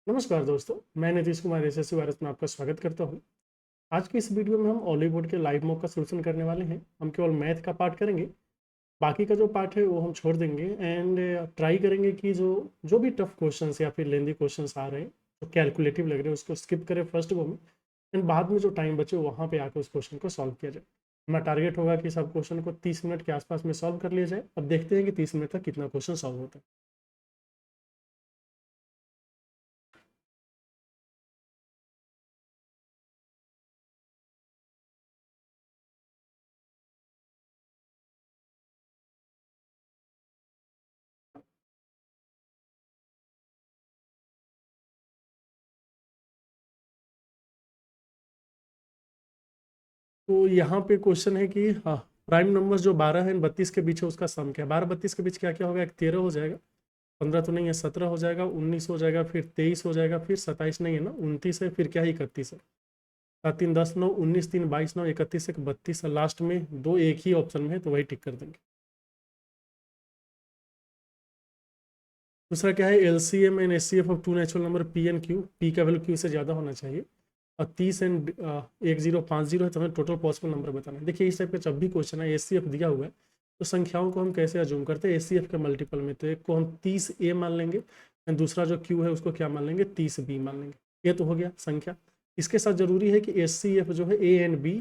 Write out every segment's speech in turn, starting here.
नमस्कार दोस्तों, मैं नीतीश कुमार एसएससी भारत में आपका स्वागत करता हूं। आज की इस वीडियो में हम ऑलीवुड के लाइव मॉक का सॉल्यूशन करने वाले हैं। हम केवल मैथ का पार्ट करेंगे, बाकी का जो पार्ट है वो हम छोड़ देंगे एंड ट्राई करेंगे कि जो जो भी टफ क्वेश्चंस या फिर लेंदी क्वेश्चंस आ रहे हैं, जो कैलकुलेटिव लग रहे हैं, उसको स्किप करें फर्स्ट गो में एंड बाद में जो टाइम बचे वहाँ पे आकर उस क्वेश्चन को सॉल्व किया जाए। हमारा टारगेट होगा कि सब क्वेश्चन को 30 मिनट के आसपास में सॉल्व कर लिया जाए। अब देखते हैं कि 30 मिनट तक कितना क्वेश्चन सॉल्व होता है। तो यहाँ पे क्वेश्चन है कि हाँ, प्राइम नंबर्स जो 12 है 32 के बीच है उसका सम क्या है। 12 32 के बीच क्या क्या होगा, एक 13 हो जाएगा, 15 तो नहीं है, 17 हो जाएगा, 19 हो जाएगा, फिर 23 हो जाएगा, फिर 27 नहीं है ना, 29 है, फिर क्या है 31 है। 7 3 10 9 19 3 22 9 31 1 32 है, लास्ट में दो एक ही ऑप्शन में है तो वही टिक कर देंगे। दूसरा क्या है, LCM and HCF of two natural number P and Q, P का वैल्यू क्यू से ज़्यादा होना चाहिए और 30 एंड 1050 है तो हमें टोटल पॉसिबल नंबर बताना है। देखिए इस टाइप का जब भी क्वेश्चन है एचसीएफ दिया हुआ है तो संख्याओं को हम कैसे अज्यूम करते हैं एचसीएफ के मल्टीपल में। तो एक को हम 30 ए मान लेंगे एंड दूसरा जो क्यू है उसको क्या मान लेंगे, 30 बी मान लेंगे। ये तो हो गया संख्या। इसके साथ जरूरी है कि एचसीएफ जो है ए एंड बी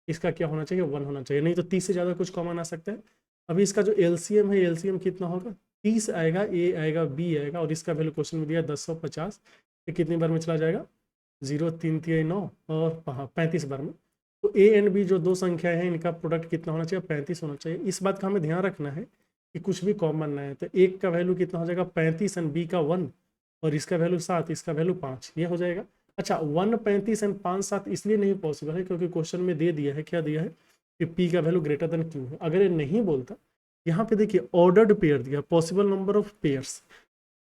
इसका क्या होना चाहिए, 1 होना चाहिए, नहीं तो 30 से ज़्यादा कुछ कॉमन आ सकता है। अभी इसका जो एलसीएम है, एलसीएम कितना होगा, 30 आएगा, ए आएगा, बी आएगा और इसका वैल्यू क्वेश्चन में दिया 1050। ये कितनी बार में चला जाएगा, 0 3 3 9 और हाँ 35 बार में। तो ए एंड बी जो दो संख्या है इनका प्रोडक्ट कितना होना चाहिए, 35 होना चाहिए। इस बात का हमें ध्यान रखना है कि कुछ भी कॉमन ना है। तो एक का वैल्यू कितना हो जाएगा 35 एंड बी का 1 और इसका वैल्यू 7, इसका वैल्यू 5, ये हो जाएगा। अच्छा 1 35 एंड 5 7 इसलिए नहीं पॉसिबल है क्योंकि क्वेश्चन में दे दिया है, क्या दिया है कि पी का वैल्यू ग्रेटर देन क्यू है। अगर ये नहीं बोलता, यहाँ पे देखिए ऑर्डर्ड पेयर दिया, पॉसिबल नंबर ऑफ पेयर्स।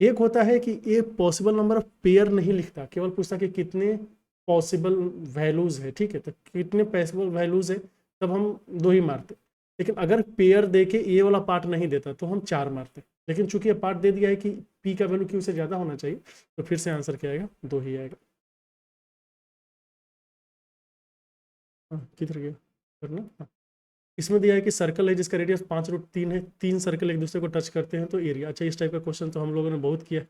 एक होता है कि ये पॉसिबल नंबर ऑफ पेयर नहीं लिखता, केवल पूछता कि कितने पॉसिबल वैल्यूज है, ठीक है, तो कितने पॉसिबल वैल्यूज है तब हम दो ही मारते। लेकिन अगर पेयर दे के ये वाला पार्ट नहीं देता तो हम 4 मारते। लेकिन चूंकि ये पार्ट दे दिया है कि पी का वैल्यू क्यू से ज़्यादा होना चाहिए तो फिर से आंसर क्या आएगा, 2 ही आएगा। हाँ किधर गया करना, हाँ। इसमें दिया है कि सर्कल है जिसका रेडियस 5√3 है, 3 सर्कल एक दूसरे को टच करते हैं तो एरिया। अच्छा इस टाइप का क्वेश्चन तो हम लोगों ने बहुत किया है।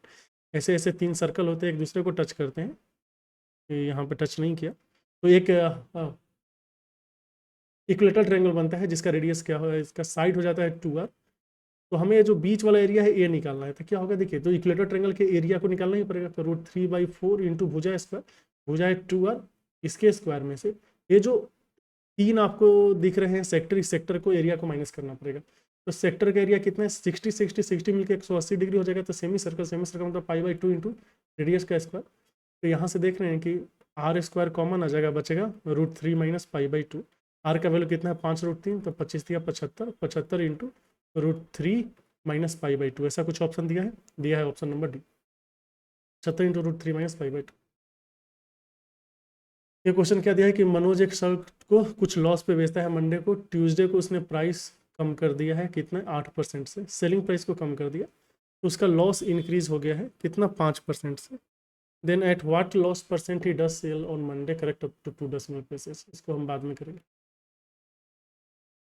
ऐसे ऐसे 3 सर्कल होते हैं एक दूसरे को टच करते हैं, यहाँ पे टच नहीं किया। तो एक इक्वेटर ट्रायंगल बनता है जिसका रेडियस क्या हो, इसका साइड हो जाता है 2r। तो हमें जो बीच वाला एरिया है ये निकालना है। तो क्या होगा, देखिए तो इक्वेटर ट्रायंगल के एरिया को निकालना ही पड़ेगा। तो √3/4 इंटू भुजा स्क्वायर, भुजा है 2r, इसके स्क्वायर में से ये जो 3 आपको दिख रहे हैं सेक्टर, इस सेक्टर को एरिया को माइनस करना पड़ेगा। तो सेक्टर का एरिया कितना है, 60 60 60 मिलकर 180 डिग्री हो जाएगा। तो सेमी सर्कल मतलब π/2 इंटू रेडियस का स्क्वायर। तो यहाँ से देख रहे हैं कि आर स्क्वायर कॉमन आ जाएगा, बचेगा √3 माइनस π/2। आर का वैल्यू कितना है 5√3, तो 25 दिया 75, 75 इंटू √3 माइनस π/2। ऐसा कुछ ऑप्शन दिया है option number D, 75 into √3 minus π/2। ये क्वेश्चन क्या दिया है कि मनोज एक शर्ट को कुछ लॉस पे बेचता है, मंडे को, ट्यूसडे को उसने प्राइस कम कर दिया है, कितना 8% से, सेलिंग प्राइस को कम कर दिया तो उसका लॉस इंक्रीज हो गया है कितना 5% से। Then at what loss percent he does sell on Monday, correct up to 2 decimal places. इसको हम बाद में करेंगे।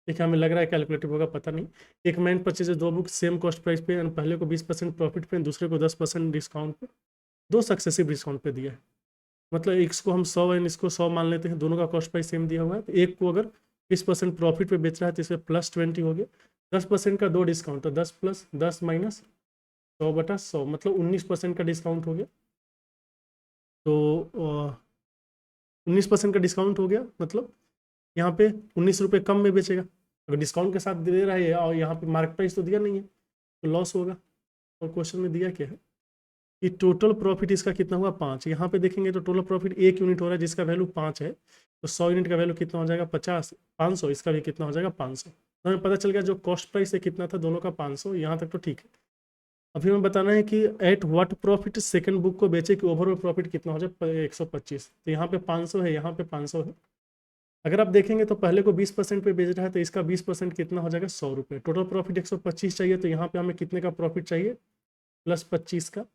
देखिए हमें लग रहा है कैलकुलेटिव होगा, पता नहीं। एक man purchase 2 book same cost price पे, पहले को 20% प्रॉफिट पे, दूसरे को 10% डिस्काउंट पे, 2 सक्सेसिव डिस्काउंट पे दिया है। मतलब इसको हम 100 एंड इसको 100 मान लेते हैं, दोनों का कॉस्ट प्राइस सेम दिया हुआ है। तो एक को अगर 20% प्रॉफिट पे बेच रहा है तो इसमें +20 हो गया, 10% का 2 डिस्काउंट, तो 10 + 10 माइनस 100/100 मतलब 19% का डिस्काउंट हो गया। तो 19% का डिस्काउंट हो गया, मतलब यहाँ पे 19 रुपये कम में बेचेगा। अगर डिस्काउंट के साथ दे रहा है और यहाँ पे मार्केट प्राइस तो दिया नहीं है तो लॉस होगा। और क्वेश्चन में दिया क्या है कि टोटल प्रॉफिट इसका कितना हुआ 5। यहाँ पे देखेंगे तो टोटल प्रॉफिट 1 यूनिट हो रहा है जिसका वैल्यू 5 है, तो 100 यूनिट का वैल्यू कितना हो जाएगा 50, 500, इसका भी कितना हो जाएगा 500। तो हमें पता चल गया जो कॉस्ट प्राइस है कितना था, दोनों का 500। यहाँ तक तो ठीक है। अभी हमें बताना है कि at what profit second book को बेचे कि ओवरऑल प्रॉफिट कितना हो जाए 125। तो यहाँ पे 500 है, यहाँ पे 500 है। अगर आप देखेंगे तो पहले को 20% पे बेच रहा है तो इसका 20% कितना हो जाएगा 100 रुपये। टोटल प्रॉफिट 125 चाहिए तो यहाँ पे हमें कितने का प्रॉफिट चाहिए, +25 का।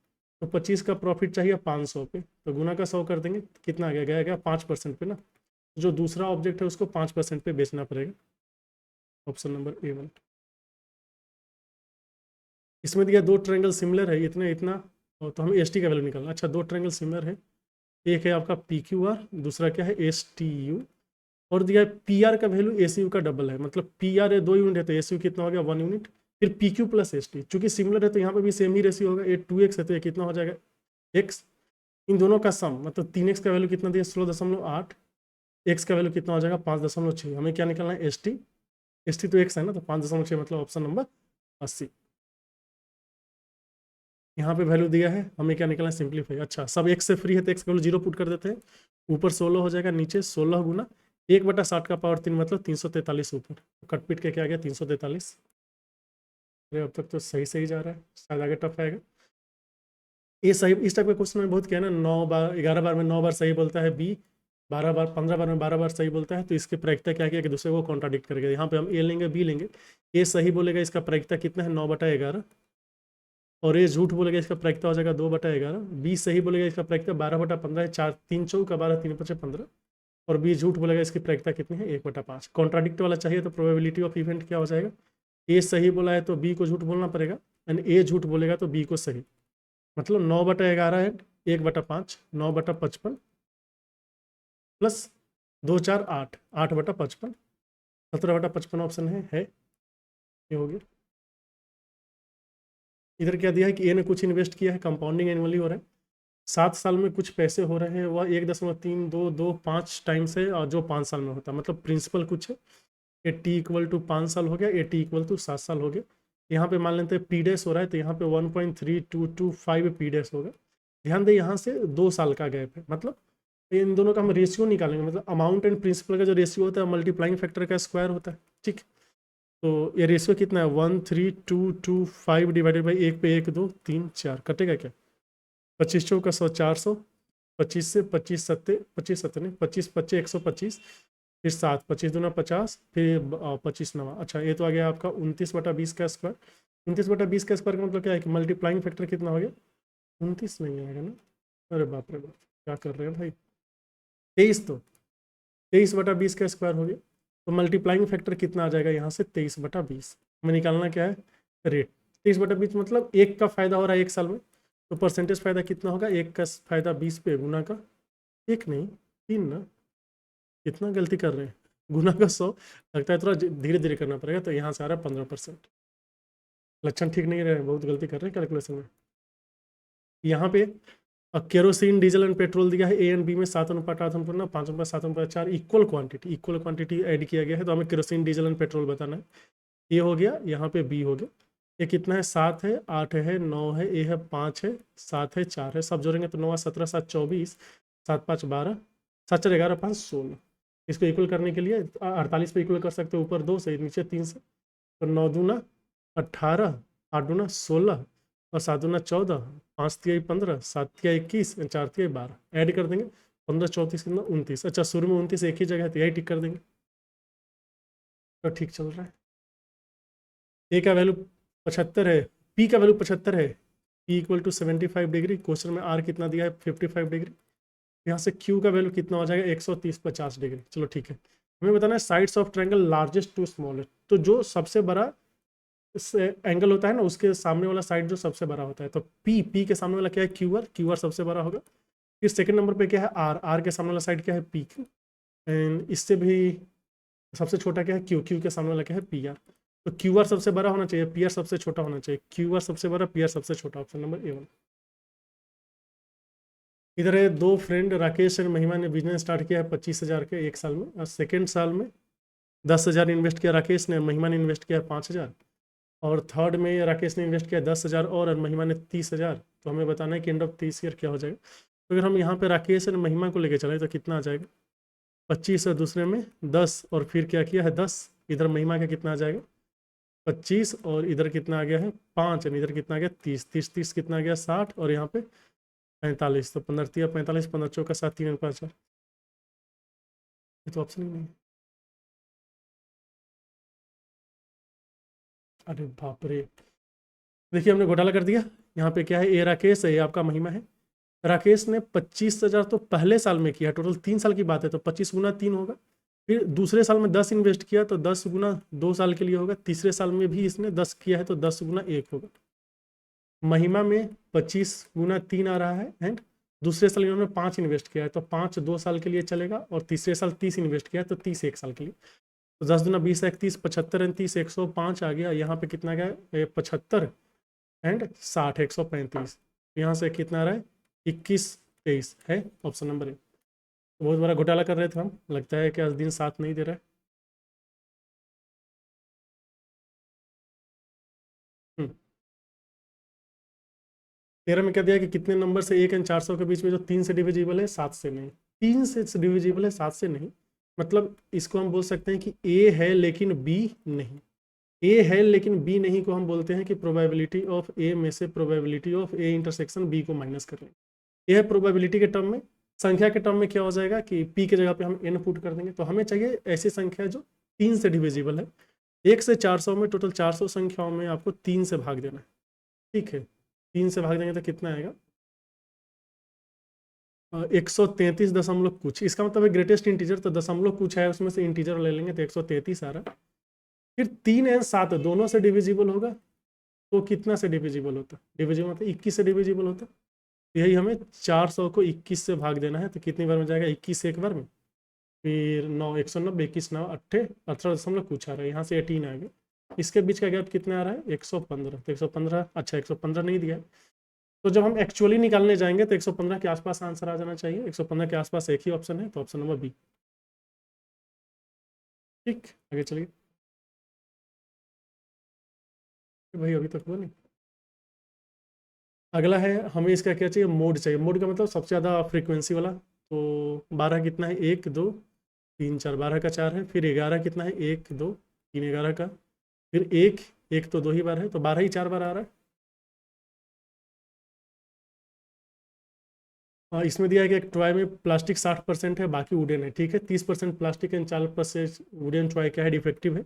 तो 25 का प्रॉफिट चाहिए 500 पे, तो गुना का 100 कर देंगे, कितना आ गया, गया 5% पे ना। जो दूसरा ऑब्जेक्ट है उसको 5% पे बेचना पड़ेगा। Option number A1। इसमें दिया दो ट्रायंगल सिमिलर है, इतना इतना, और तो हमें ST का वैल्यू निकालना। अच्छा, दो ट्रायंगल सिमिलर है, एक है आपका PQR, दूसरा क्या है STU, और दिया है PR का वैल्यू ACU का डबल है, मतलब PR है 2 यूनिट है तो ACU कितना हो गया 1 यूनिट, फिर PQ प्लस ST, चूंकि सिमिलर है तो यहाँ पे भी सेम ही रेशियो होगा, ये 2x है तो ये कितना हो जाएगा x, इन दोनों का सम, मतलब 3x का वैल्यू कितना दिया 16.8, x का वैल्यू कितना हो जाएगा 5.6। हमें क्या निकालना है ST तो x है ना, तो 5.6 मतलब ऑप्शन नंबर 80। यहाँ पे वैल्यू दिया है, हमें क्या निकालना है सिंप्लीफाई। अच्छा, सब x से फ्री है तो x का वैल्यू 0 पुट कर देते हैं, ऊपर 16 हो जाएगा, नीचे 16 गुना 1/60 का पावर 3 मतलब 343 ऊपर, कट पिट के क्या आ गया 343। अरे अब तक तो सही सही जा रहा है, शायद आगे टफ आएगा। ये सही, इस टाइप का क्वेश्चन में बहुत क्या है ना, 9 बार 11 बार में 9 बार सही बोलता है बी, 12 बार 15 बार में 12 बार सही बोलता है, तो इसकी प्रायिकता क्या किया कि दूसरे को कॉन्ट्राडिक्ट करेगा। यहाँ पे हम ए लेंगे बी लेंगे, ए सही बोलेगा इसका प्रायिकता कितना है 9/11, और ये झूठ बोलेगा इसका प्रायिकता हो जाएगा 2/11, बी सही बोलेगा इसका प्रायिकता 12/15 है, 4 3 चौका 12 3 5 15, और बी झूठ बोलेगा इसकी प्रायिकता कितनी है 1/5। कॉन्ट्राडिक्ट वाला चाहिए तो प्रोबेबिलिटी ऑफ इवेंट क्या हो जाएगा, ए सही बोला है तो बी को झूठ बोलना पड़ेगा, एंड ए झूठ बोलेगा तो बी को सही, मतलब 9/11 है 1/5, 9/55 प्लस 2 4 8, 8/55, 17/55 ऑप्शन है ये हो गया। इधर क्या दिया है कि ए ने कुछ इन्वेस्ट किया है, कंपाउंडिंग एनुअली हो रहा है, 7 साल में कुछ पैसे हो रहे हैं, वह 1.32225 टाइम से, और जो 5 साल में होता है, मतलब प्रिंसिपल कुछ है, ए टी इक्वल टू 5 साल हो गया, ए टी इक्वल टू 7 साल हो गया। यहाँ पे मान लेते हैं पी डैश हो रहा है, तो यहाँ पे 1.3225 पी डैश होगा। ध्यान दें यहाँ से 2 साल का गैप है, मतलब इन दोनों का हम रेशियो निकालेंगे, मतलब अमाउंट एंड प्रिंसिपल का जो रेशियो होता है मल्टीप्लाइंग फैक्टर का स्क्वायर होता है, ठीक। तो ये रेशियो कितना है 13225 डिवाइडेड बाई 1 पे 1 2 3 4, कटेगा क्या 25 चौका 100 400, 25 से 25 सत्ते नहीं 25 125, फिर 7 25 दूना 50, फिर 25 नवा। अच्छा, ये तो आ गया आपका 29/20 का स्क्वायर। 29/20 का स्क्वायर का मतलब क्या है कि मल्टीप्लाइंग फैक्टर कितना हो गया 29 नहीं आएगा ना, अरे बाप रे बाप, क्या कर रहे हैं भाई, 23, तो 23/20 का स्क्वायर हो गया, तो मल्टीप्लाइंग फैक्टर कितना आ जाएगा यहाँ से 23/20। हमें निकालना क्या है रेट, 23/20 मतलब एक का फायदा हो रहा है 1 साल में, तो परसेंटेज फायदा कितना होगा, एक का फायदा 20 पे गुना का, एक नहीं 3 ना, कितना गलती कर रहे हैं, गुना का 100, लगता है थोड़ा धीरे धीरे करना पड़ेगा, तो यहाँ से आ रहा है 15%। लक्षण ठीक नहीं रहे, बहुत गलती कर रहे हैं कैलकुलेशन में। यहाँ पे केरोसिन डीजल एंड पेट्रोल दिया है, ए एंड बी में 7:8, 5:7:4 इक्वल क्वांटिटी ऐड किया गया है, तो हमें केरोसिन डीजल एंड पेट्रोल बताना है। ये हो गया, यहाँ पे बी हो गया, ये कितना है 7 है 8 है 9 है, ए है 5 है 7 है 4 है, सब जोड़ेंगे तो 9 17 7 24, 7 5 12, 7 4 11 5 16। इसको इक्वल करने के लिए 48 पे इक्वल कर सकते हो, ऊपर 2 से नीचे 3 से, तो 9 दूना 18, 8 दूना 16, और 7 दूना 14, 5 तिया 15, 7 तिया 21, 4 तिया 12, ऐड कर देंगे 15 34 कितना 29। अच्छा, शुरू में 29 एक ही जगह है तो यही टिक कर देंगे, तो ठीक चल रहा है। ए का वैल्यू 75 है, पी का वैल्यू 75 है, P equal to 75 degree, question में आर कितना दिया है 55 डिग्री, यहाँ से क्यू का वैल्यू कितना हो जाएगा 130 50 डिग्री। चलो ठीक है, हमें बताना है sides of triangle largest to smallest, तो जो सबसे बड़ा एंगल होता है ना उसके सामने वाला साइड जो सबसे बड़ा होता है, तो पी के सामने वाला क्या है क्यू आर सबसे बड़ा होगा। फिर सेकंड नंबर पे क्या है आर के सामने वाला साइड क्या है पी क्यू, एंड इससे भी सबसे छोटा क्या है क्यू के सामने वाला क्या है पी आर, तो क्यू आर सबसे बड़ा होना चाहिए, पी आर सबसे छोटा होना चाहिए, क्यू आर सबसे बड़ा पी आर सबसे छोटा, ऑप्शन नंबर A1। इधर है दो फ्रेंड राकेश और महिमा ने बिजनेस स्टार्ट किया है 25,000 के 1 साल में, और सेकेंड साल में 10,000 इन्वेस्ट किया राकेश ने, महिमा ने इन्वेस्ट किया 5,000, और थर्ड में राकेश ने इन्वेस्ट किया 10,000 और महिमा ने 30,000। तो हमें बताना है कि एंड ऑफ 30 ईयर क्या हो जाएगा। तो अगर हम यहाँ पे राकेश और महिमा को लेकर चले तो कितना आ जाएगा 25, और दूसरे में 10, और फिर क्या किया है 10, इधर महिमा का कितना आ जाएगा 25, और इधर कितना आ गया है 5, और इधर कितना आ गया 30, 30 30 कितना आ गया 60, और यहाँ पे 45, तो 15 तिया 45, 15 चौका 7 3 5 4, ये तो ऑप्शन ही नहीं है। अरे बाप रे, देखिए हमने घोटाला कर दिया, यहाँ पे क्या है, ए राकेश है, ये आपका महिमा है। राकेश ने 25,000 तो पहले साल में किया, टोटल 3 साल की बात है, तो 25 गुना 3 होगा। फिर दूसरे साल में 10 इन्वेस्ट किया तो 10 गुना 2 साल के लिए होगा। तीसरे साल में भी इसने 10 किया है तो 10 गुना 1 होगा। महिमा में 25 गुना 3 आ रहा है, एंड दूसरे साल इन्होंने 5 इन्वेस्ट किया है तो 5 2 साल के लिए चलेगा, और तीसरे साल 30 इन्वेस्ट किया है तो 30 1 साल के लिए। तो 10 दूना 20 31 75 एंड 30 105 आ गया। यहाँ पे कितना गया, 75 एंड 60 135। यहाँ से कितना आ रहा है, 21 23 है ऑप्शन नंबर ए। बहुत बड़ा घोटाला कर रहे थे हम, लगता है कि आज दिन साथ नहीं दे रहा है। हम्म। 13 में क्या दिया कि कितने नंबर से 1 एंड 400 के बीच में जो 3 से डिविजिबल है 7 से नहीं। 3 से डिविजिबल है 7 से नहीं, मतलब इसको हम बोल सकते हैं कि ए है लेकिन बी नहीं। ए है लेकिन बी नहीं को हम बोलते हैं कि प्रोबेबिलिटी ऑफ ए में से probability of A intersection B को माइनस कर लेंगे। यह प्रोबेबिलिटी के टर्म में। संख्या के टर्म में क्या हो जाएगा कि पी की जगह पे हम एन पुट कर देंगे, तो हमें चाहिए ऐसी संख्या जो 3 से डिविजिबल है। 1 से 400 में टोटल 400 संख्याओं में आपको 3 से भाग देना है, ठीक है। 3 से भाग देंगे तो कितना आएगा, 133 दशमलव कुछ। इसका मतलब है ग्रेटेस्ट इंटीजर, तो दशमलव कुछ है उसमें से इंटीजर ले लेंगे तो 133 आ रहा है। फिर 3 एंड 7 दोनों से डिविजिबल होगा, तो कितना से डिविजिबल होता है, डिविजिबल मतलब 21 से डिविजिबल होता है। यही हमें 400 को 21 से भाग देना है, तो कितनी बार में जाएगा, 21 एक बार में, फिर 9 190 21 9 18 दशमलव कुछ आ रहा है, यहाँ से 18 आ गया। इसके बीच का गैप कितना आ रहा है, 115। तो 115, अच्छा 115 नहीं दिया है, तो जब हम एक्चुअली निकालने जाएंगे तो 115 के आसपास आंसर आ जाना चाहिए। 115 के आसपास एक ही ऑप्शन है, तो ऑप्शन नंबर बी। ठीक, आगे चलिए भाई, अभी तक हुआ नहीं। अगला है, हमें इसका क्या चाहिए, मोड चाहिए। मोड का मतलब सबसे ज़्यादा फ्रीक्वेंसी वाला। तो 12 कितना है, 1 2 3 4, 12 का 4 है। फिर 11 कितना है, 1 2 3 11 का। फिर 1 1 तो 2 ही बार है, तो 12 ही 4 बार आ रहा है। इसमें दिया है कि एक टॉय में प्लास्टिक 60% है, बाकी वुडन है, ठीक है। 30% प्लास्टिक एंड 40% वुडन टॉय क्या है, डिफेक्टिव है।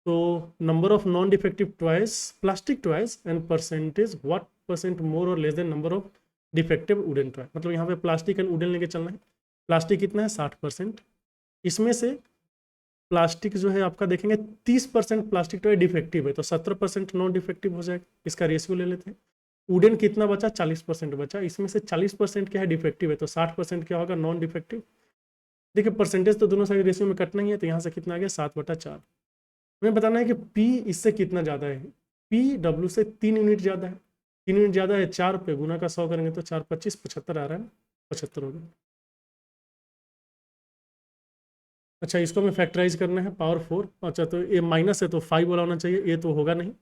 तो number of non defective toys, plastic toys and percentage, what percent more और less than number of defective wooden toy. मतलब यहाँ पे प्लास्टिक एंड वुडन लेके चलना है। प्लास्टिक कितना है, 60%। इसमें से प्लास्टिक जो है आपका देखेंगे 30% प्लास्टिक टॉय डिफेक्टिव है, तो 17% नॉन डिफेक्टिव हो जाएगा। इसका रेशियो ले लेते हैं। वुडन कितना बचा, 40% बचा। इसमें से 40% क्या है, डिफेक्टिव है, तो 60% क्या होगा, नॉन डिफेक्टिव। देखिए परसेंटेज तो दोनों साइड रेशियो में कटना ही है, तो यहाँ से कितना आ गया, 7/4। हमें बताना है कि P इससे कितना ज़्यादा है। P W से 3 यूनिट ज़्यादा है। 3 यूनिट ज़्यादा है, 4 पे गुना का 100 करेंगे तो 4 25 75 आ रहा है, 75 हो गया। अच्छा, इसको हमें फैक्टराइज करना है, पावर 4। अच्छा, तो ये माइनस है तो 5 वाला होना चाहिए, ये तो होगा नहीं।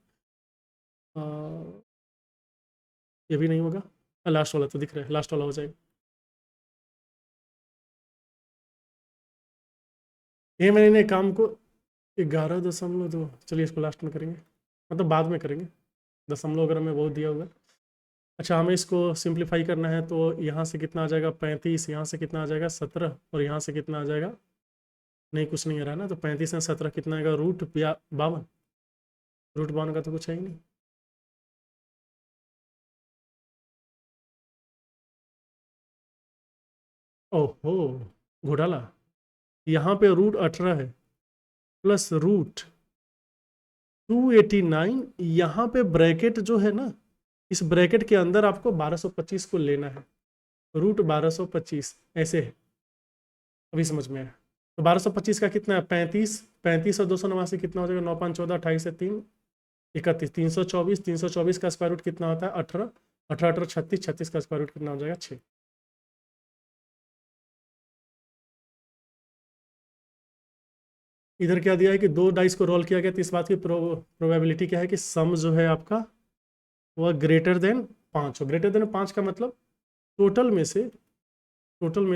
ये भी नहीं होगा। लास्ट वाला तो दिख रहा है, लास्ट वाला हो जाएगा। ये मैंने काम को 11.2, चलिए इसको लास्ट में करेंगे, मतलब बाद में करेंगे। दशमलव अगर हमें बहुत दिया होगा। अच्छा, हमें इसको सिंप्लीफाई करना है, तो यहाँ से कितना आ जाएगा, 35। यहाँ से कितना आ जाएगा, 17। और यहाँ से कितना आ जाएगा, नहीं कुछ नहीं आ रहा है ना, तो 35 में 17 कितना आएगा, √52। √52 का तो कुछ है ही नहीं। ओहो, घोटाला। यहाँ पे √18 है प्लस √289। यहाँ पे ब्रैकेट जो है ना, इस ब्रैकेट के अंदर आपको 1225 को लेना है। √1225 ऐसे है, अभी समझ में आया। तो 1225 का कितना है, 35। 35 और 289 कितना हो जाएगा, 9 5 14 28 से 3 31, 324। 324 का स्क्वायर रूट कितना होता है, 18। 18 18 36, 36 का स्क्वायर रूट कितना हो जाएगा, 6। इधर क्या दिया है कि 2 डाइस को रोल किया गया, तो इस बात की प्रोबेबिलिटी क्या है कि सम जो है आपका वह ग्रेटर देन 5 हो। ग्रेटर देन 5 का मतलब टोटल में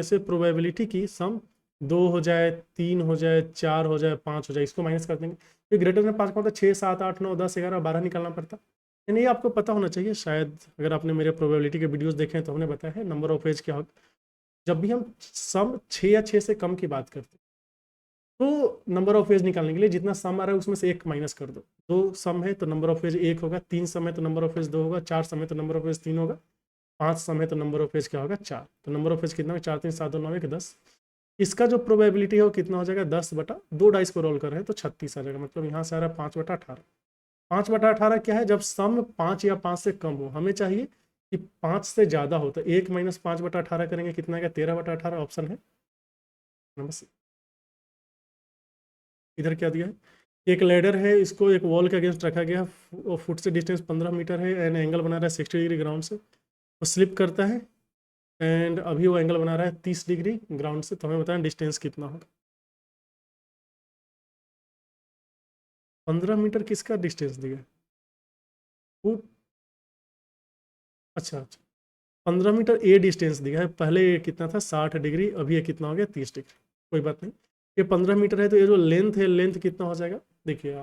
से प्रोबेबिलिटी की सम 2 हो जाए, 3 हो जाए, 4 हो जाए, 5 हो जाए, इसको माइनस कर देंगे। तो ग्रेटर देन 5 का मतलब 6 7 8 9 10 11 12 निकालना पड़ता। यानी ये आपको पता होना चाहिए, शायद अगर आपने मेरे प्रोबेबिलिटी के वीडियोस देखे हैं तो हमने बताया है नंबर ऑफ एज क्या होगा। जब भी हम सम 6 या 6 से कम की बात करते हैं, तो नंबर ऑफ वेज निकालने के लिए जितना सम आ रहा है उसमें से एक माइनस कर दो। 2 सम है तो नंबर ऑफ वेज 1 होगा, 3 सम है तो नंबर ऑफ वेज 2 होगा, 4 सम है तो नंबर ऑफ वेज 3 होगा, 5 सम है तो नंबर ऑफ वेज क्या होगा 4। तो नंबर ऑफ वेज कितना होगा 4 3 7 2 9 1 10। इसका जो प्रोबेबिलिटी है वो कितना हो जाएगा 10/2 डाइस को रोल कर रहे हैं तो 36 आ जाएगा। मतलब यहाँ से आ रहा है 5/18। 5/18 क्या है, जब सम 5 या 5 से कम हो, हमें चाहिए कि 5 से ज़्यादा हो, तो 1 - 5/18 करेंगे कितना आएगा 13/18। ऑप्शन है नंबर सी। इधर क्या दिया है, एक लेडर है, इसको एक वॉल के अगेंस्ट रखा गया, फुट से डिस्टेंस 15 मीटर है एंड एंगल बना रहा है 60 डिग्री ग्राउंड से। वो स्लिप करता है एंड अभी वो एंगल बना रहा है 30 डिग्री ग्राउंड से। तो हमें बताएं डिस्टेंस कितना होगा। 15 मीटर किसका डिस्टेंस दिया है, फुट। अच्छा अच्छा, 15 मीटर ए डिस्टेंस दिया है। पहले ये कितना था 60 डिग्री, अभी ये कितना हो गया 30 डिग्री। कोई बात नहीं, ये 15 मीटर है तो ये जो लेंथ है, लेंथ कितना हो जाएगा, देखिए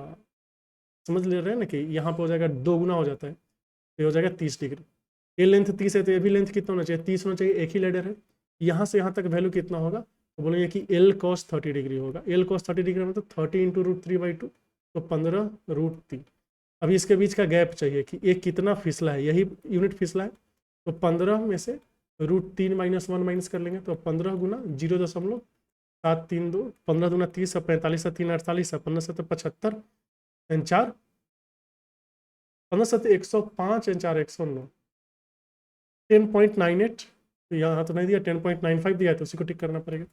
समझ ले रहे हैं ना कि यहाँ पे हो जाएगा 2 गुना हो जाता है, तो ये हो जाएगा 30 डिग्री। ये लेंथ 30 है तो ये भी लेंथ कितना होना चाहिए 30 होना चाहिए। एक ही लेडर है, यहाँ से यहाँ तक वैल्यू कितना होगा, तो बोलेंगे कि L cos 30 डिग्री होगा। L cos 30 डिग्री मतलब 30 × √3/2, तो 15√3। अभी इसके बीच का गैप चाहिए कि एक कितना फिसला है, यही यूनिट फिसला है। तो 15 में से √3 - 1 माइनस कर लेंगे, तो 15 गुना 0.732, 15 दूना 30, 45 3 48, 15 7 75 एंड 4 15 7 105 एंड 4 109, 10.98। तो यहाँ तो नहीं दिया, 10.95 दिया है, तो उसी को टिक करना पड़ेगा।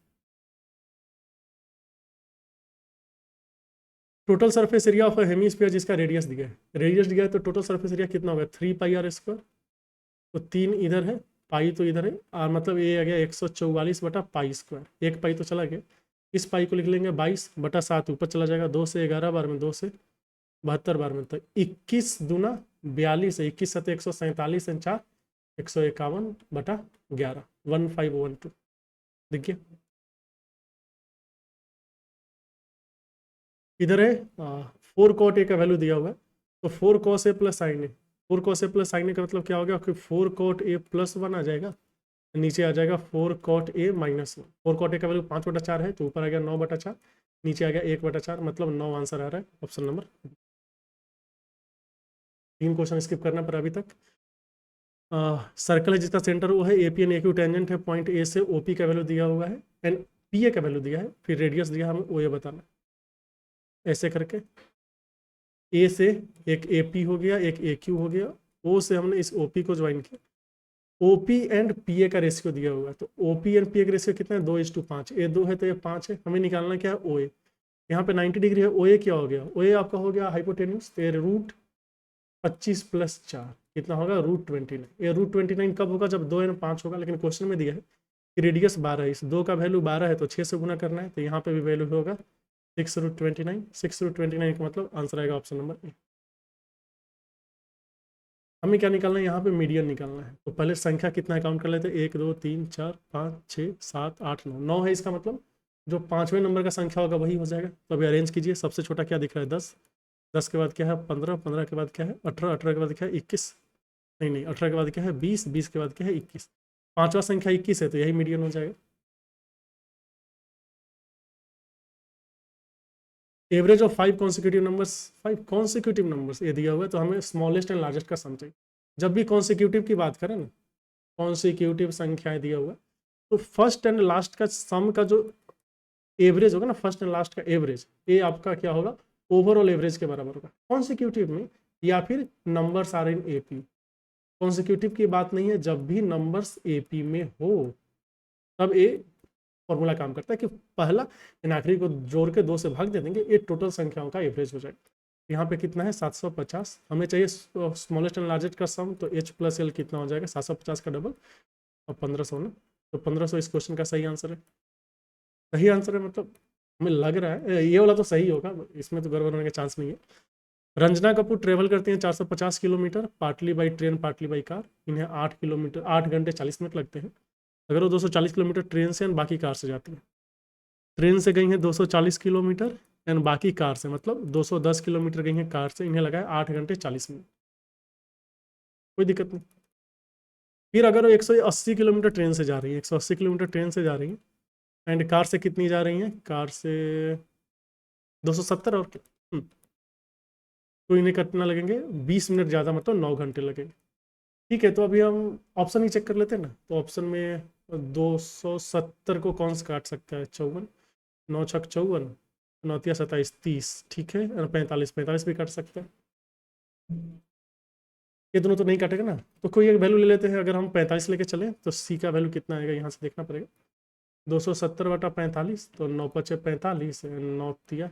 Total surface area of hemisphere जिसका रेडियस दिया है, रेडियस दिया है तो टोटल सरफेस एरिया कितना होगा 3πr²। तो 3 इधर है, पाई तो इधर है, और मतलब ये आ गया 144/π²। एक पाई तो चला गया, इस पाई को लिख लेंगे 22/7, ऊपर चला जाएगा 2 से 11 बार में, 2 से 72 बार में, तो 21 दूना 42 है, 21 7 147 एंड 4 151/11, 1512। देखिए इधर है 4 cot A का वैल्यू दिया हुआ है, तो 4 cos A plus sine A, 4 cos A plus sine A का मतलब क्या हो गया कि 4 cot A + 1 आ जाएगा, नीचे आ जाएगा 4 cot A - 1। 4 cot A का वैल्यू 5/4 है, तो ऊपर आ गया 9/4, नीचे आ गया 1/4, मतलब 9 आंसर आ रहा है ऑप्शन नंबर। 3 क्वेश्चन स्किप करना पर अभी तक। सर्कल है जिसका सेंटर वो है AP एंड AQ, टेंजेंट है पॉइंट A से OP का वैल्यू दिया हुआ है एंड PA का वैल्यू दिया है, फिर रेडियस दिया हमें OA बताना। ऐसे करके A से एक AP हो गया, एक AQ हो गया, O से हमने इस OP को ज्वाइन किया, OP एंड PA का रेशियो दिया हुआ है, तो OP एंड PA का रेशियो कितना है 2:5। ये 2 है तो ये 5 है, हमें निकालना क्या है OA। यहाँ पे 90 डिग्री है, OA क्या हो गया, OA आपका हो गया हाइपोटेन्यूज, तो ये √25 + 4 कितना होगा √29। ये √29 कब होगा जब 2 एंड 5 होगा, लेकिन क्वेश्चन में दिया है कि रेडियस 12 है, इस 2 का वैल्यू 12 है तो 6 से गुना करना है, तो यहाँ पे भी वैल्यू होगा 6√29। 6√29 का मतलब आंसर आएगा ऑप्शन नंबर ए। हमें क्या निकालना है यहाँ पे मीडियन निकालना है, तो पहले संख्या कितना है काउंट कर लेते हैं 1 2 3 4 5 6 7 8 9। 9 है, इसका मतलब जो 5वें नंबर का संख्या होगा वही हो जाएगा। तो अभी अरेंज कीजिए, सबसे छोटा क्या दिख रहा है 10, 10 के बाद क्या है 15, 15 के बाद क्या है 18, 18 के बाद क्या है 21, नहीं नहीं 18 के बाद क्या है 20, 20 के बाद क्या है 21। पांचवा संख्या 21 है तो यही मीडियन हो जाएगा। Average of 5 consecutive numbers, 5 consecutive numbers ये दिया हुआ है, तो हमें स्मॉलेस्ट एंड लार्जेस्ट का सम चाहिए। जब भी कॉन्सिक्यूटिव की बात करें ना, कॉन्सिक्यूटिव संख्याएं दिया हुआ है, तो फर्स्ट एंड लास्ट का सम का जो एवरेज होगा ना, फर्स्ट एंड लास्ट का एवरेज, ये आपका क्या होगा ओवरऑल एवरेज के बराबर होगा कॉन्सिक्यूटिव में, या फिर numbers are in AP। Consecutive की बात नहीं है, जब भी नंबर्स AP में हो तब ये फॉर्मूला काम करता है कि पहला इन आखिरी को जोड़ के 2 से भाग दे देंगे, ये टोटल संख्याओं का एवरेज हो जाएगा। यहाँ पे कितना है 750, हमें चाहिए स्मॉलेस्ट एंड लार्जेस्ट का सम, तो H + L कितना हो जाएगा 750 का डबल और 1500 ना, तो 1500 इस क्वेश्चन का सही आंसर है। सही आंसर है मतलब हमें लग रहा है ये वाला तो सही होगा, इसमें तो गड़बड़ होने का चांस नहीं है। रंजना कपूर ट्रेवल करती हैं 450 kilometre, partly by train partly by car. इन्हें 8 घंटे 40 मिनट लगते हैं। अगर वो 240 किलोमीटर ट्रेन से एंड बाकी कार से जाती है, ट्रेन से गई हैं 240 किलोमीटर एंड बाकी कार से, मतलब 210 किलोमीटर गई हैं कार से, इन्हें लगा है 8 घंटे 40 मिनट, कोई दिक्कत नहीं। फिर अगर वो 180 किलोमीटर ट्रेन से जा रही है, 180 किलोमीटर ट्रेन से जा रही है एंड कार से कितनी जा रही हैं, कार से 270 और क्या। तो इन्हें कितना लगेंगे 20 मिनट ज़्यादा, मतलब 9 घंटे लगेंगे। ठीक है, तो अभी हम ऑप्शन ही चेक कर लेते हैं ना। तो ऑप्शन में 270 को कौन सा काट सकता है, 54, 9 छक 54, 9 तिया 27, 30, ठीक है। और 45, 45 भी काट सकता है। ये दोनों तो नहीं काटेगा ना, तो कोई एक वैल्यू ले लेते हैं। अगर हम 45 लेके चलें तो सी का वैल्यू कितना आएगा, यहाँ से देखना पड़ेगा। 270/45, तो 9 × 5 = 45, 9 तिया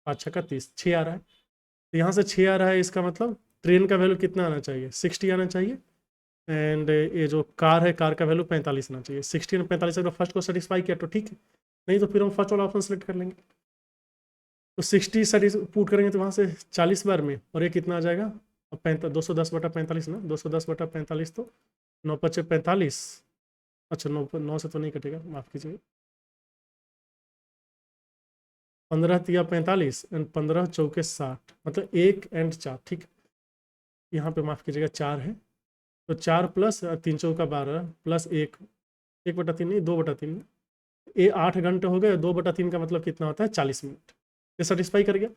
5 × 30, 6 आ रहा है। तो यहाँ से 6 आ रहा है, इसका मतलब ट्रेन का वैल्यू कितना आना चाहिए, 60 आना चाहिए। एंड ये जो कार है, कार का वैल्यू 45 आना चाहिए। 60 और 45 अगर फर्स्ट को सेटिस्फाई किया तो ठीक है, नहीं तो फिर हम फर्स्ट वाला ऑप्शन सेलेक्ट कर लेंगे। तो 60 सेटिस पुट करेंगे तो वहाँ से 40 बार में, और ये कितना आ जाएगा, 210/45 ना, 210/45, तो 9 × 5 = 45। अच्छा, 9 से तो नहीं कटेगा, माफ़ कीजिए। 15 × 3 = 45 एंड 15 × 4 = 60, मतलब 1 एंड 4, ठीक। यहाँ पे माफ़ कीजिएगा 4 है, तो 4 प्लस 3 × 4 = 12 प्लस 1, 1/3 नहीं, 2/3। ये 8 घंटे हो गए, 2/3 का मतलब कितना होता है, 40 मिनट। ये सेटिस्फाई कर गया,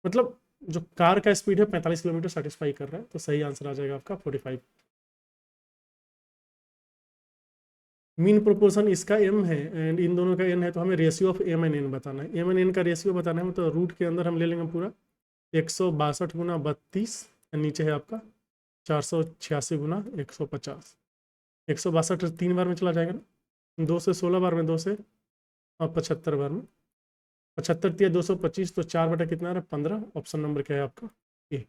मतलब जो कार का स्पीड है 45 किलोमीटर सेटिस्फाई कर रहा है। तो सही आंसर आ जाएगा आपका 45। मीन प्रोपोर्शन इसका m है एंड इन दोनों का n है, तो हमें ratio of m and n बताना है। m एंड n का रेशियो बताना है, तो रूट के अंदर हम ले लेंगे पूरा 162 × 32, नीचे है आपका 486 × 150। 162 3 बार में चला जाएगा ना, 2 से 16 बार में, 2 से 75 बार में, 75 × 3 = 225, तो 4 बटा कितना आ रहा है, 15। ऑप्शन नंबर क्या है आपका, ए।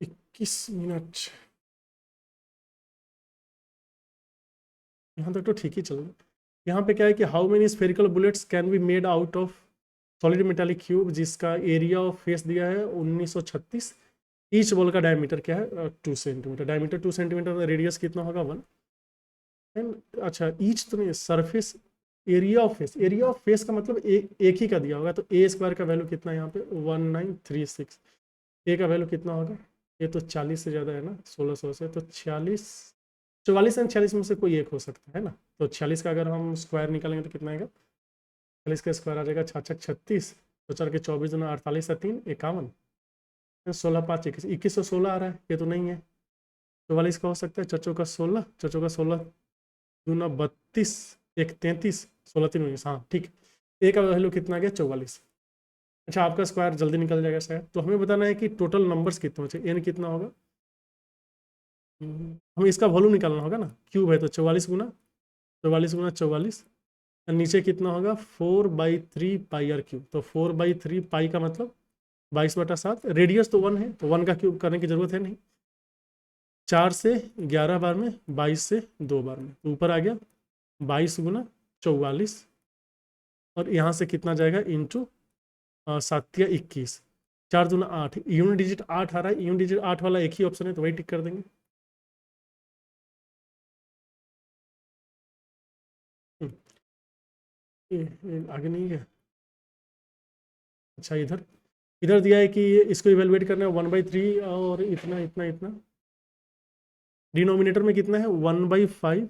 21 मिनट, यहाँ तक तो ठीक ही चल रहा है। यहाँ पे क्या है कि how many spherical bullets can be made out of solid metallic cube, जिसका एरिया ऑफ फेस दिया है 1936। ईच बॉल का डायमीटर क्या है, 2 सेंटीमीटर। डायमीटर 2 सेंटीमीटर, रेडियस कितना होगा, 1। एंड अच्छा, ईच तो नहीं, surface area of face, area of face का मतलब एक ही का दिया होगा, तो ए स्क्वायर का वैल्यू कितना है यहाँ पे, 1936। ए का वैल्यू कितना होगा, ये तो 40 से ज़्यादा है ना, 1600 से, तो 46, 44 एंड 46 में से कोई एक हो सकता है ना। तो 46 का अगर हम स्क्वायर निकालेंगे तो कितना आएगा, 40 का स्क्वायर आ जाएगा 6×6 = 36, तो 4 के 24 दूना 48 से 3 51, 16×5 = 21, 2116 आ रहा है, ये तो नहीं है। 44 का हो सकता है, चचो का 16, चचो का 16 दूना 32, 1 33, 16 3 19, हाँ ठीक। ए का वैल्यू कितना आ गया, 44। अच्छा, आपका स्क्वायर जल्दी निकल जाएगा शायद। तो हमें बताना है कि टोटल नंबर्स कितने होते हैं, एन कितना होगा। हमें इसका वॉल्यूम निकालना होगा ना, क्यूब है तो 44 गुना 44 गुना 44, नीचे कितना होगा, 4/3 πr3। तो 4/3 का मतलब 22/7। रेडियस तो 1 है, तो 1 का क्यूब करने की जरूरत है नहीं। 4 से 11 बार में, 22 से 2 बार में, तो ऊपर आ गया 22 गुना 44, और यहाँ से कितना जाएगा, इंटू 7×21, 4×2 = 8। यूनिट डिजिट 8 आ रहा है, यूनिट डिजिट 8 वाला एक ही ऑप्शन है, तो वही टिक कर देंगे। आगे नहीं है। अच्छा, इधर इधर दिया है कि इसको इवेलुएट करना है 1/3, और इतना इतना इतना, डिनोमिनेटर में कितना है, 1/5।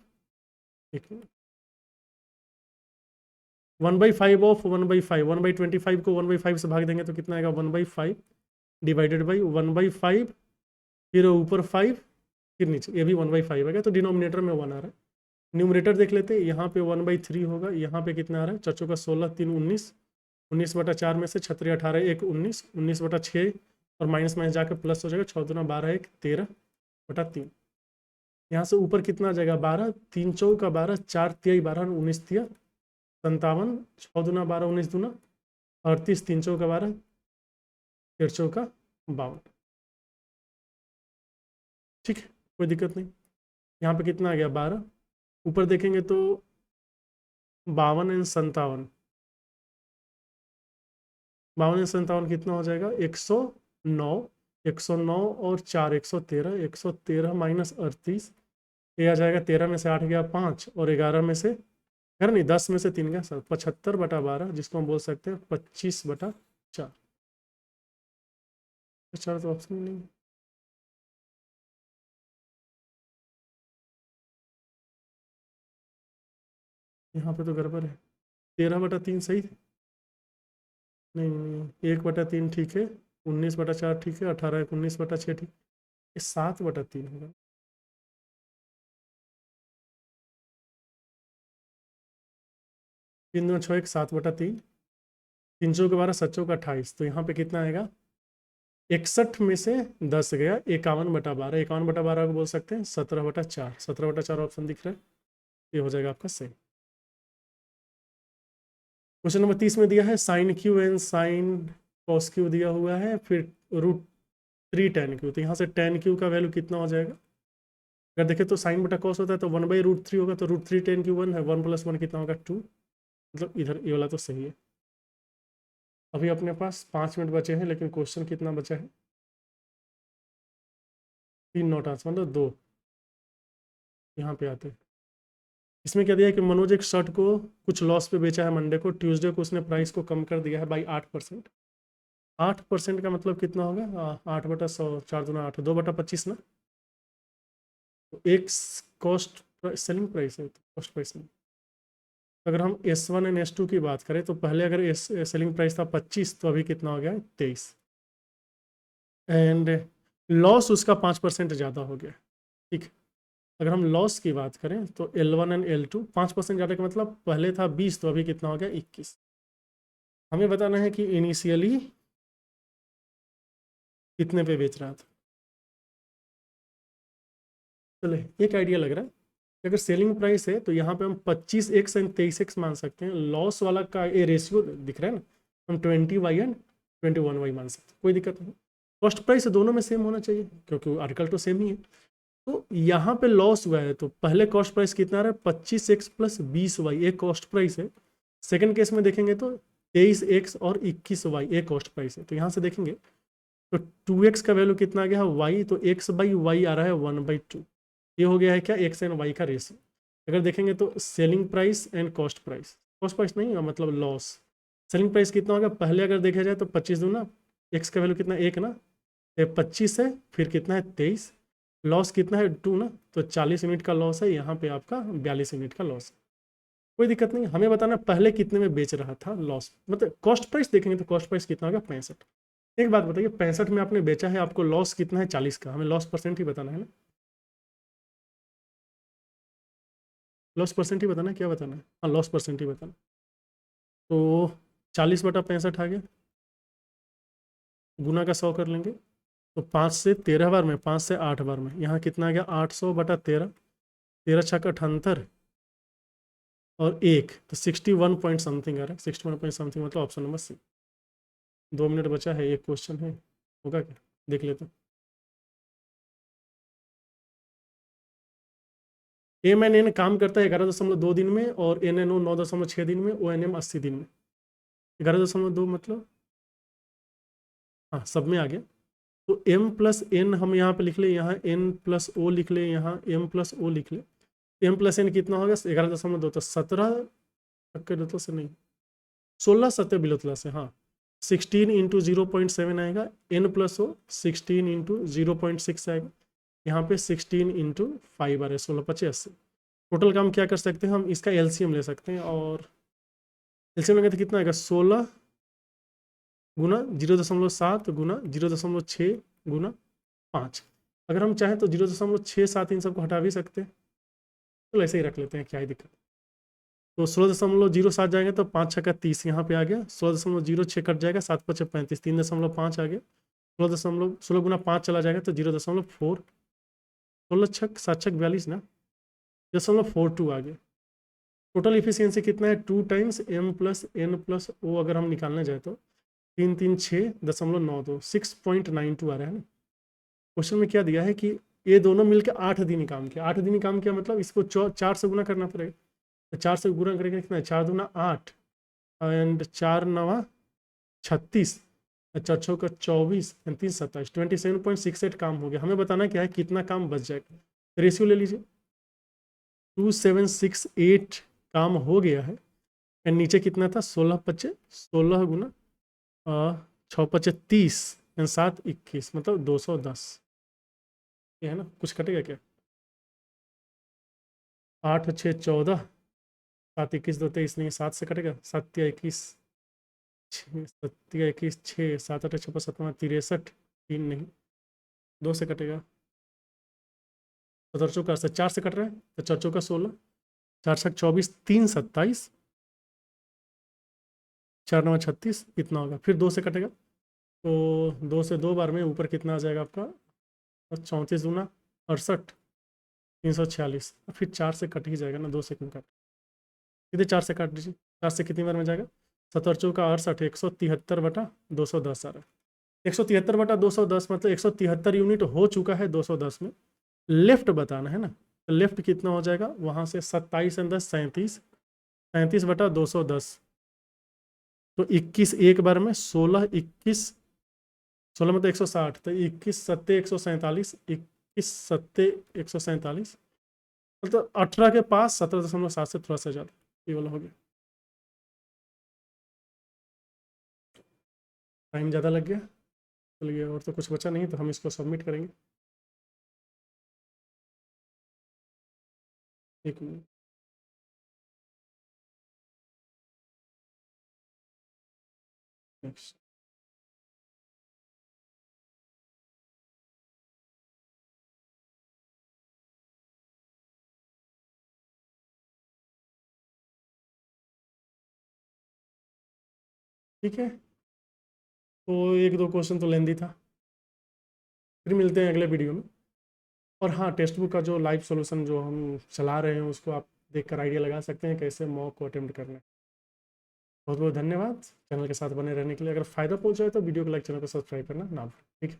1/5 ऑफ 1/5, 1/25 को 1/5 से भाग देंगे तो कितना आएगा, 1/5 डिवाइडेड बाई 1/5, फिर ऊपर 5, फिर नीचे, ये भी 1/5 आ गया, तो डिनोमिनेटर में 1 आ रहा है। न्यूमरेटर देख लेते हैं, यहाँ पे 1/3 होगा, यहाँ पे कितना आ रहा है, चचो का 16 3 19, 19/4 में से 36 18 1 19, 19/6, और माइनस माइनस जाकर प्लस हो जाएगा, 6×2 = 12 1 13/3। यहाँ से ऊपर कितना आ जाएगा, 12, 3×4 = 12, 4×3 = 12, 19×3 = 57, 6×2 = 12 19×2 = 38, 3×4 = 12, 13×4 = 52। ठीक है, कोई दिक्कत नहीं। यहाँ पे कितना आ गया, 12। ऊपर देखेंगे तो 52 एंड 57, 52 एंड 57 कितना हो जाएगा, 109, 109 और 4 113, 113 माइनस 38, ये आ जाएगा 13 में से 8 गया 5, और 11 में से, खैर नहीं, 10 में से 3 गया 7, 75/12, जिसको हम बोल सकते हैं 25/4। 4 तो ऑप्शन नहीं। यहाँ पे तो गड़बड़ है। 13/3 सही है? नहीं, 1/3 ठीक है, 19/4 ठीक है, 18 19/6 ठीक, ये 7/3 होगा। तीन 2 6 1 7/3, 3 12 7 28, तो यहाँ पे कितना आएगा? 61 में से 10 गया, 51/12, 51/12 को बोल सकते हैं 17/4, 17/4 ऑप्शन दिख रहा है, ये हो जाएगा आपका सही। क्वेश्चन नंबर 30 में दिया है sine Q and sine cos Q दिया हुआ है, फिर √3 tan क्यू, तो यहाँ से tan क्यू का वैल्यू कितना हो जाएगा? अगर देखें तो साइन बटा कॉस होता है तो 1/√3 होगा, तो √3 tan क्यू 1 है, 1 + 1 कितना होगा 2, मतलब इधर ये वाला तो सही है। अभी अपने पास 5 मिनट बचे हैं, लेकिन क्वेश्चन कितना बचा है? 3 नॉट आंसर, मतलब 2। यहाँ पे आते हैं, इसमें क्या दिया है कि मनोज एक शर्ट को कुछ लॉस पे बेचा है मंडे को, ट्यूसडे को उसने प्राइस को कम कर दिया है बाई 8%। 8% का मतलब कितना होगा? 8/100, 4 दूना 8, 2/25 ना। तो एक कॉस्ट सेलिंग प्राइस है, कॉस्ट प्राइस नहीं। अगर हम S1 एंड S2 की बात करें तो पहले अगर सेलिंग प्राइस था 25, तो अभी कितना हो गया? 23, एंड लॉस उसका 5% ज़्यादा हो गया। ठीक, अगर हम लॉस की बात करें तो L1 एंड L2 5% ज़्यादा का मतलब पहले था 20, तो अभी कितना हो गया? 21। हमें बताना है कि इनिशियली कितने पे बेच रहा था। चले, एक आइडिया लग रहा है कि अगर सेलिंग प्राइस है तो यहाँ पे हम 25x एंड 23x मान सकते हैं, लॉस वाला का ये रेशियो दिख रहा है ना, हम 20y एंड 21y मान सकते हैं, कोई दिक्कत नहीं। कॉस्ट प्राइस दोनों में सेम होना चाहिए क्योंकि आर्टिकल तो सेम ही है। तो यहाँ पे लॉस हुआ है तो पहले कॉस्ट प्राइस कितना आ रहा है? 25x + 20y, एक कॉस्ट प्राइस है। सेकंड केस में देखेंगे तो 23x और 21y एक कॉस्ट प्राइस है, तो यहाँ से देखेंगे तो 2x का वैल्यू कितना आ गया है? y, तो x/y आ रहा है 1/2। ये हो गया है क्या? x एंड y का रेशियो। अगर देखेंगे तो selling price and cost price नहीं होगा, मतलब लॉस। सेलिंग प्राइस कितना होगा? पहले अगर देखा जाए तो 25 दूना, x का वैल्यू कितना? 1 ना, 25 है, फिर कितना है? 23, लॉस कितना है? 2 ना, तो 40 यूनिट का लॉस है, यहाँ पे आपका 42 यूनिट का लॉस है। कोई दिक्कत नहीं, हमें बताना पहले कितने में बेच रहा था, लॉस मतलब कॉस्ट प्राइस देखेंगे तो कॉस्ट प्राइस कितना होगा? 65। एक बात बताइए, 65 में आपने बेचा है, आपको लॉस कितना है? 40 का, हमें लॉस परसेंट ही बताना है ना, लॉस परसेंट ही बताना है, क्या बताना है? हाँ, लॉस परसेंट ही बताना। तो 40/65 आ गया, गुना का 100 कर लेंगे, तो 5 से 13 बार में, 5 से 8 बार में, यहाँ कितना आ गया? 800/13, 13×6 = 78, और 1 तो 61 पॉइंट समथिंग आ रहा है, 61 पॉइंट समथिंग, मतलब ऑप्शन नंबर सी। 2 मिनट बचा है, एक क्वेश्चन है, होगा क्या? देख लेते हैं। MNN काम करता है 11.2 दिन में, और NNO 9.6 दिन में, ONM 80 दिन में। 11.2 मतलब, हाँ सब में आ गया। तो M+N हम यहाँ पे लिख ले, यहाँ N+O लिख ले, यहाँ M+O लिख ले। M+N कितना होगा? 11.2, तो 17 के मतलब से नहीं, 16 17 बिलोतला से, हाँ 16 × 0.7 आएगा, N+O 16 × 0.6 आएगा, यहाँ पे 16 × 5 आ रहा है, 16 5 80। टोटल काम क्या कर सकते हैं हम? इसका LCM ले सकते हैं, और LCM लेंगे तो कितना आएगा? 16 गुना 0.7 गुना 0.6 गुना 5। अगर हम चाहें तो 0.67 इन सबको हटा भी सकते हैं, तो ऐसे ही रख लेते हैं, क्या ही दिक्कत। तो 16.07 जाएंगे तो 5 6 का 30 यहाँ पे आ गया, 16.06 कट जाएगा, 7 5 35, 3.5 आ गया, 16 गुना 5 चला जाएगा तो 0.4, 16 6 7 6 42 ना, 0.42 आ गया। टोटल इफिशियंसी कितना है? 2 टाइम्स M+N+O, अगर हम निकालने जाए तो 3 3 6.92, 6.92 आ रहा है ना। क्वेश्चन में क्या दिया है कि ये दोनों मिलकर 8 दिन ही काम किया। 8 दिन ही काम किया मतलब इसको 4 से गुना करना पड़ेगा, तो 4 से गुना करेंगे कितना है? 4 दूना 8, एंड 4 9 36, 4 6 का 24, 3 27, 27.68 काम हो गया। हमें बताना क्या है कितना काम बच जाएगा। रेशियो ले लीजिए, 2768 काम हो गया है, एंड नीचे कितना था? 16 5 16 गुना 6 5 30, एंड 7 21, मतलब 210। ये है ना, कुछ कटेगा क्या? 8 6 14, 7 21 2 23 नहीं, 7 से कटेगा, 7 या 21 6, 7 या 21 6, 7 8 56 57 63, 3 नहीं, 2 से कटेगा, 17 चौका 4 से कट रहा है, तो 4 चौका 16, 4 छक 24, 3 27, 4 9 36, इतना होगा। फिर 2 से कटेगा, तो 2 से 2 बार में ऊपर कितना आ जाएगा आपका, 34 दूना 68, 346, फिर 4 से कट ही जाएगा ना, 2 से क्यों कट, सीधे 4 से काट दीजिए। 4 से कितनी बार में जाएगा, 17 चौका 68, 173 बटा 210 आ रहा है। 173 बटा 210 मतलब 173 यूनिट हो चुका है 210 में। लेफ्ट बताना है ना, तो लेफ्ट कितना हो जाएगा, वहाँ से 27 और 10 37, 37 बटा 210, तो 21 एक बार में 16 21, 16 मतलब 160, तो 21 सत्ते 147, 21 सत्ते 147, मतलब 18 के पास 17.7 से थोड़ा सा ज़्यादा, ये वाला हो गया। टाइम ज़्यादा लग गया, चलिए और तो कुछ बचा नहीं, तो हम इसको सबमिट करेंगे। एक मिनट, नेक्स्ट, ठीक है। तो एक दो क्वेश्चन तो लेंदी था, फिर मिलते हैं अगले वीडियो में। और हाँ, टेक्स्ट बुक का जो लाइव सॉल्यूशन जो हम चला रहे हैं, उसको आप देखकर आइडिया लगा सकते हैं कैसे मॉक को अटेम्प्ट करना है। बहुत बहुत धन्यवाद चैनल के साथ बने रहने के लिए। अगर फ़ायदा पहुंचा है तो वीडियो को लाइक, चैनल को सब्सक्राइब करना ना भूलें, ठीक है।